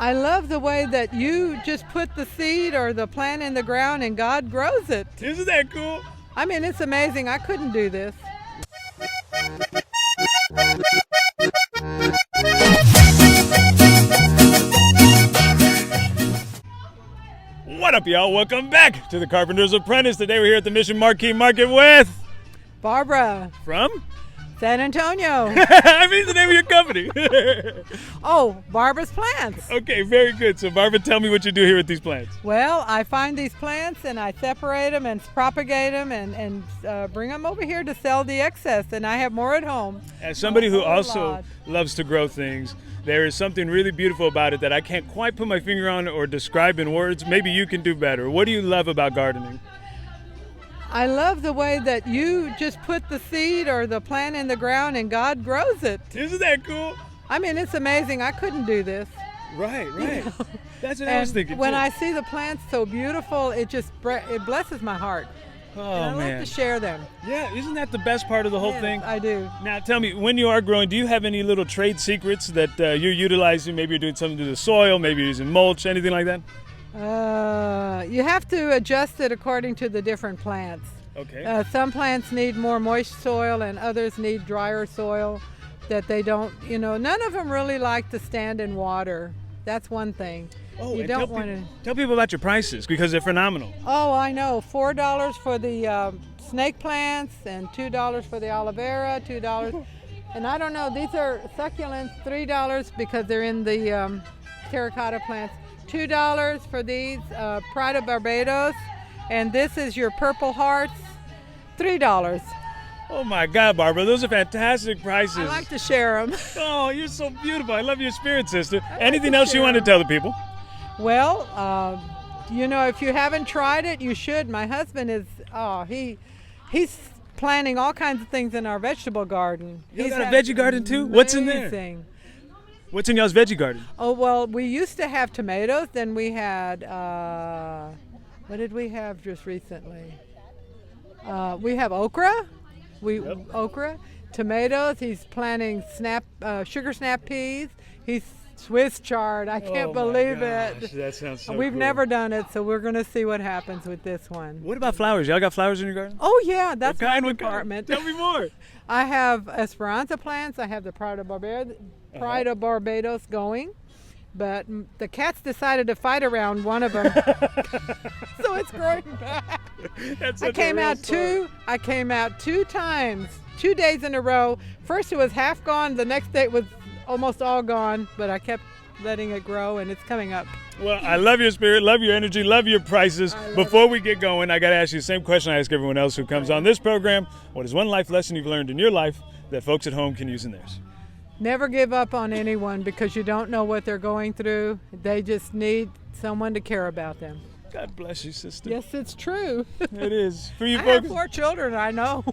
I love the way that you just put the seed or the plant in the ground and God grows it. Isn't that cool? I mean, it's amazing. I couldn't do this. What up, y'all? Welcome back to the Carpenter's Apprentice. Today we're here at the Mission Marquee Market with Barbara. From San Antonio. I mean the name of your company. Oh, Barbara's Plants. Okay, very good. So Barbara, tell me what you do here with these plants. Well, I find these plants and I separate them and propagate them and bring them over here to sell the excess, and I have more at home. As somebody who also lot. loves to grow things, there is something really beautiful about it that I can't quite put my finger on or describe in words. Maybe you can do better. What do you love about gardening? I love the way that you just put the seed or the plant in the ground and God grows it. Isn't that cool? I mean, it's amazing. I couldn't do this. Right. You know? That's what I was thinking When too. I see the plants so beautiful, it blesses my heart. Oh, and I man. love to share them. Yeah, isn't that the best part of the whole Yes, thing? I do. Now tell me, when you are growing, do you have any little trade secrets that you're utilizing? Maybe you're doing something to the soil, maybe you're using mulch, anything like that? You have to adjust it according to the different plants. Okay. Some plants need more moist soil and others need drier soil that they don't, none of them really like to stand in water. That's one thing. Oh, you and don't want to. tell people about your prices because they're phenomenal. Oh, I know. $4 for the snake plants and $2 for the aloe vera, $2. And I don't know, these are succulents, $3 because they're in the terracotta plants. $2 for these Pride of Barbados. And this is your purple hearts, $3. Oh my God, Barbara, those are fantastic prices. I like to share them. Oh, you're so beautiful. I love your spirit, sister. Anything else you want to tell the people? Well, if you haven't tried it, you should. My husband is, he's planting all kinds of things in our vegetable garden. You He's got a had veggie garden too? What's in there? amazing. What's in y'all's veggie garden? Oh, well, we used to have tomatoes. Then we had, what did we have just recently? We have okra. Okra, tomatoes. He's planting sugar snap peas. He's Swiss chard. I can't believe it. That sounds so We've cool. never done it, so we're going to see what happens with this one. What about flowers? Y'all got flowers in your garden? Oh, yeah, that's What kind? my What kind? department. Tell me more. I have Esperanza plants. I have the Pride of Barbados going. But the cats decided to fight around one of them, so it's growing back. That's I came out two times, 2 days in a row. First it was half gone. The next day it was almost all gone. But I kept letting it grow, and it's coming up. Well, I love your spirit, love your energy, love your prices. I love Before we get going, I got to ask you the same question I ask everyone else who comes on this program. What is one life lesson you've learned in your life that folks at home can use in theirs? Never give up on anyone because you don't know what they're going through. They just need someone to care about them. God bless you, sister. Yes, it's true. It is. For you I have folks. 4 children, I know.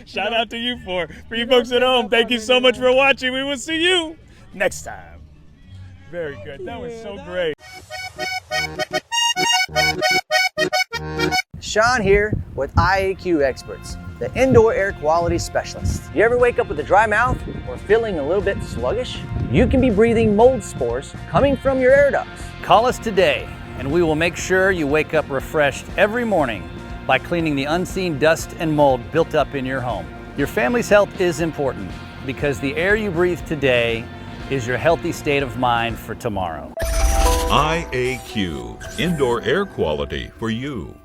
Shout out to you for you folks at home. Thank you so much for watching. We will see you next time. Very good. That was so great. Sean here with IAQ Experts, the indoor air quality specialist. You ever wake up with a dry mouth or feeling a little bit sluggish? You can be breathing mold spores coming from your air ducts. Call us today and we will make sure you wake up refreshed every morning by cleaning the unseen dust and mold built up in your home. Your family's health is important because the air you breathe today is your healthy state of mind for tomorrow. IAQ, indoor air quality for you.